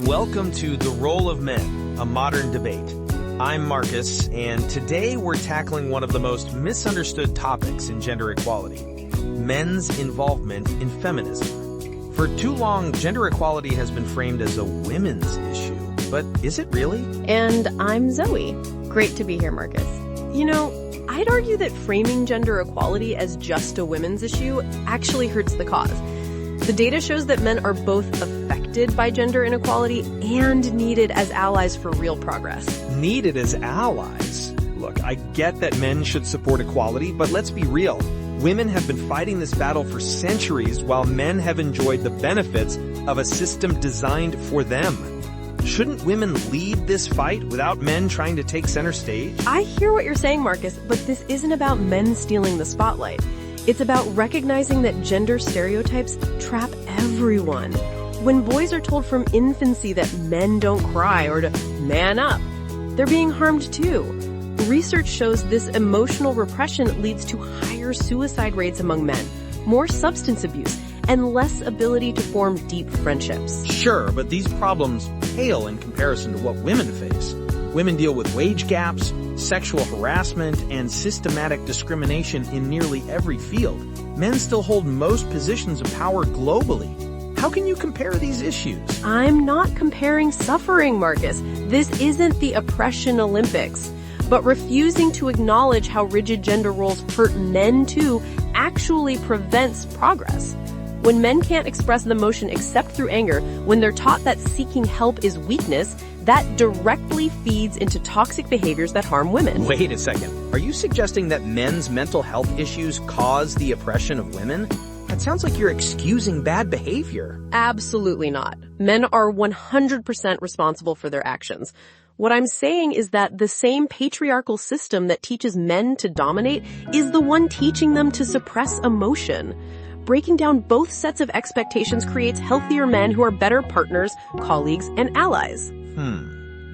Welcome to The Role of Men, a Modern Debate. I'm Marcus, and today we're tackling one of the most misunderstood topics in gender equality: men's involvement in feminism. For too long, gender equality has been framed as a women's issue, but is it really? And I'm Zoe. Great to be here, Marcus. You know, I'd argue that framing gender equality as just a women's issue actually hurts the cause. The data shows that men are both affected by gender inequality and needed as allies for real progress. Needed as allies? Look, I get that men should support equality, but let's be real. Women have been fighting this battle for centuries while men have enjoyed the benefits of a system designed for them. Shouldn't women lead this fight without men trying to take center stage? I hear what you're saying, Marcus, but this isn't about men stealing the spotlight. It's about recognizing that gender stereotypes trap everyone. When boys are told from infancy that men don't cry or to man up, they're being harmed too. Research shows this emotional repression leads to higher suicide rates among men, more substance abuse, and less ability to form deep friendships. Sure, but these problems pale in comparison to what women face. Women deal with wage gaps, sexual harassment, and systematic discrimination in nearly every field. Men still hold most positions of power globally. How can you compare these issues? I'm not comparing suffering, Marcus. This isn't the oppression Olympics. But refusing to acknowledge how rigid gender roles hurt men too actually prevents progress. When men can't express the emotion except through anger, when they're taught that seeking help is weakness, that directly feeds into toxic behaviors that harm women. Wait a second. Are you suggesting that men's mental health issues cause the oppression of women? That sounds like you're excusing bad behavior. Absolutely not. Men are 100% responsible for their actions. What I'm saying is that the same patriarchal system that teaches men to dominate is the one teaching them to suppress emotion. Breaking down both sets of expectations creates healthier men who are better partners, colleagues, and allies.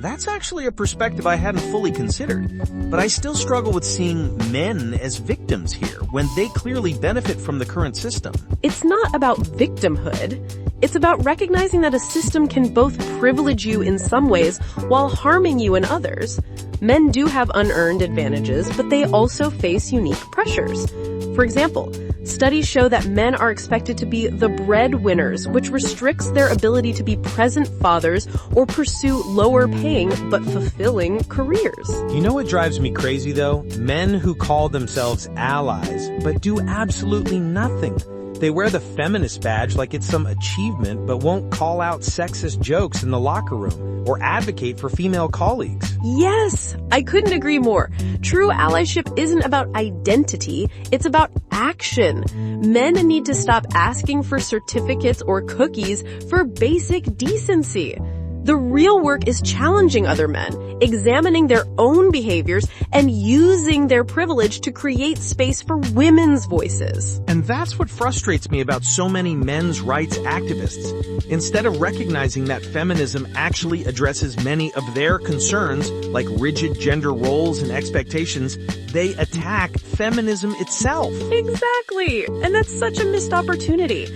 That's actually a perspective I hadn't fully considered. But I still struggle with seeing men as victims here when they clearly benefit from the current system. It's not about victimhood. It's about recognizing that a system can both privilege you in some ways while harming you in others. Men do have unearned advantages, but they also face unique pressures. For example, studies show that men are expected to be the breadwinners, which restricts their ability to be present fathers or pursue lower-paying but fulfilling careers. You know what drives me crazy, though? Men who call themselves allies but do absolutely nothing. They wear the feminist badge like it's some achievement but won't call out sexist jokes in the locker room or advocate for female colleagues. Yes, I couldn't agree more. True allyship isn't about identity, it's about action. Men need to stop asking for certificates or cookies for basic decency. The real work is challenging other men, examining their own behaviors, and using their privilege to create space for women's voices. And that's what frustrates me about so many men's rights activists. Instead of recognizing that feminism actually addresses many of their concerns, like rigid gender roles and expectations, they attack feminism itself. Exactly. And that's such a missed opportunity.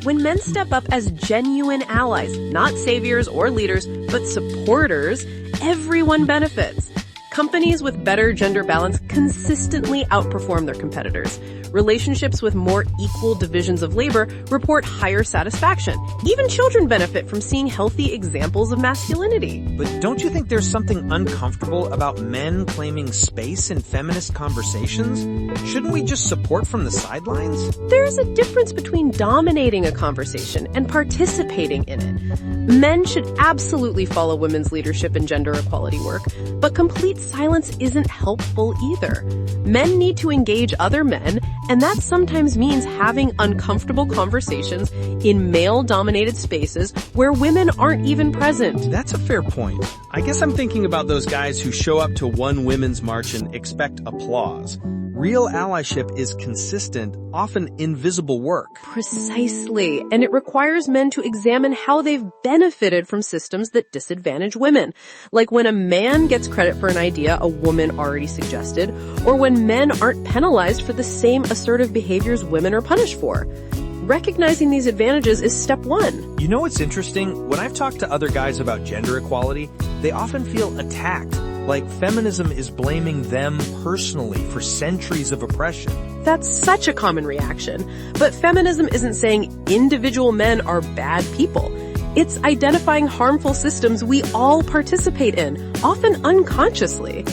When men step up as genuine allies, not saviors or leaders, but supporters, everyone benefits. Companies with better gender balance consistently outperform their competitors. Relationships with more equal divisions of labor report higher satisfaction. Even children benefit from seeing healthy examples of masculinity. But don't you think there's something uncomfortable about men claiming space in feminist conversations? Shouldn't we just support from the sidelines? There's a difference between dominating a conversation and participating in it. Men should absolutely follow women's leadership in gender equality work, but complete silence isn't helpful either. Men need to engage other men, and that sometimes means having uncomfortable conversations in male-dominated spaces where women aren't even present. That's a fair point. I guess I'm thinking about those guys who show up to one women's march and expect applause. Real allyship is consistent, often invisible work. Precisely. And it requires men to examine how they've benefited from systems that disadvantage women. Like when a man gets credit for an idea a woman already suggested, or when men aren't penalized for the same assertive behaviors women are punished for. Recognizing these advantages is step one. You know what's interesting? When I've talked to other guys about gender equality, they often feel attacked, like feminism is blaming them personally for centuries of oppression. That's such a common reaction. But feminism isn't saying individual men are bad people. It's identifying harmful systems we all participate in, often unconsciously.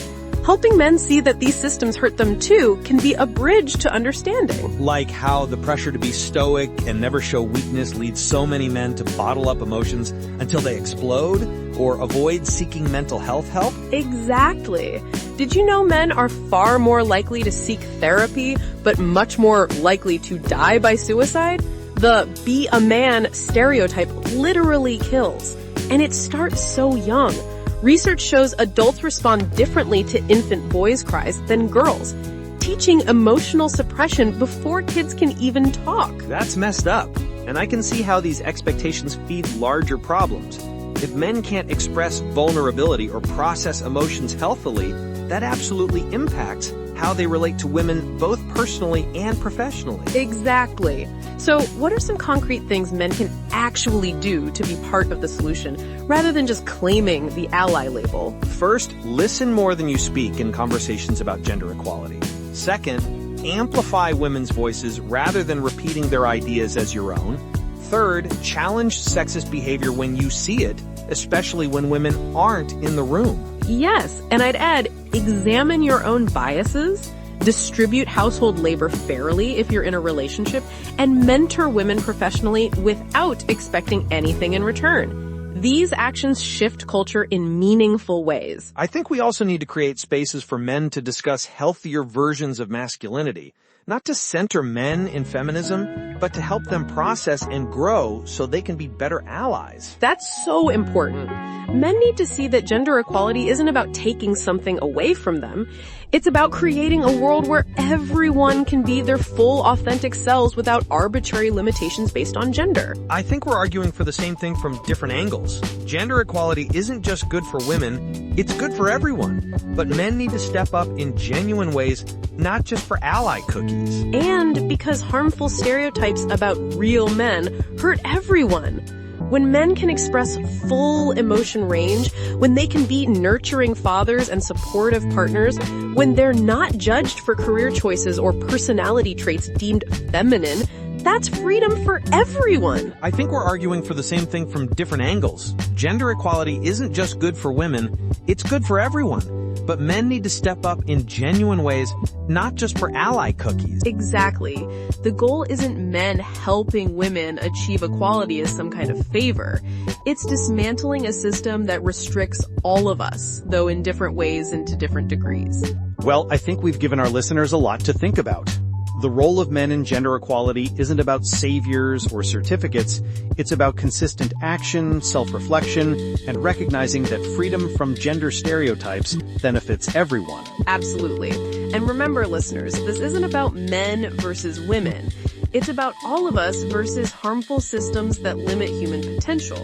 Helping men see that these systems hurt them too can be a bridge to understanding. Like how the pressure to be stoic and never show weakness leads so many men to bottle up emotions until they explode, or avoid seeking mental health help? Exactly. Did you know men are far more likely to seek therapy, but much more likely to die by suicide? The be a man stereotype literally kills, and it starts so young. Research shows adults respond differently to infant boys' cries than girls, teaching emotional suppression before kids can even talk. That's messed up, and I can see how these expectations feed larger problems. If men can't express vulnerability or process emotions healthily, that absolutely impacts how they relate to women both personally and professionally. Exactly. So what are some concrete things men can actually do to be part of the solution, rather than just claiming the ally label? First, listen more than you speak in conversations about gender equality. Second, amplify women's voices rather than repeating their ideas as your own. Third, challenge sexist behavior when you see it, especially when women aren't in the room. Yes, and I'd add, examine your own biases, distribute household labor fairly if you're in a relationship, and mentor women professionally without expecting anything in return. These actions shift culture in meaningful ways. I think we also need to create spaces for men to discuss healthier versions of masculinity, not to center men in feminism, but to help them process and grow so they can be better allies. That's so important. Men need to see that gender equality isn't about taking something away from them. It's about creating a world where everyone can be their full, authentic selves without arbitrary limitations based on gender. I think we're arguing for the same thing from different angles. Gender equality isn't just good for women, it's good for everyone. But men need to step up in genuine ways, not just for ally cookies. And because harmful stereotypes about real men hurt everyone. When men can express full emotion range, when they can be nurturing fathers and supportive partners, when they're not judged for career choices or personality traits deemed feminine, that's freedom for everyone. I think we're arguing for the same thing from different angles. Gender equality isn't just good for women, it's good for everyone. But men need to step up in genuine ways, not just for ally cookies. Exactly. The goal isn't men helping women achieve equality as some kind of favor. It's dismantling a system that restricts all of us, though in different ways and to different degrees. Well, I think we've given our listeners a lot to think about. The role of men in gender equality isn't about saviors or certificates. It's about consistent action, self-reflection, and recognizing that freedom from gender stereotypes benefits everyone. Absolutely. And remember, listeners, this isn't about men versus women. It's about all of us versus harmful systems that limit human potential.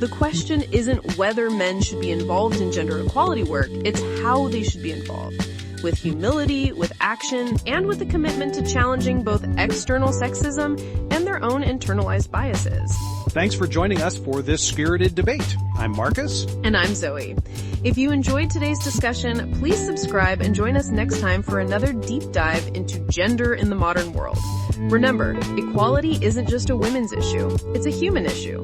The question isn't whether men should be involved in gender equality work, it's how they should be involved. With humility, with action, and with a commitment to challenging both external sexism and their own internalized biases. Thanks for joining us for this spirited debate. I'm Marcus. And I'm Zoe. If you enjoyed today's discussion, please subscribe and join us next time for another deep dive into gender in the modern world. Remember, equality isn't just a women's issue, it's a human issue.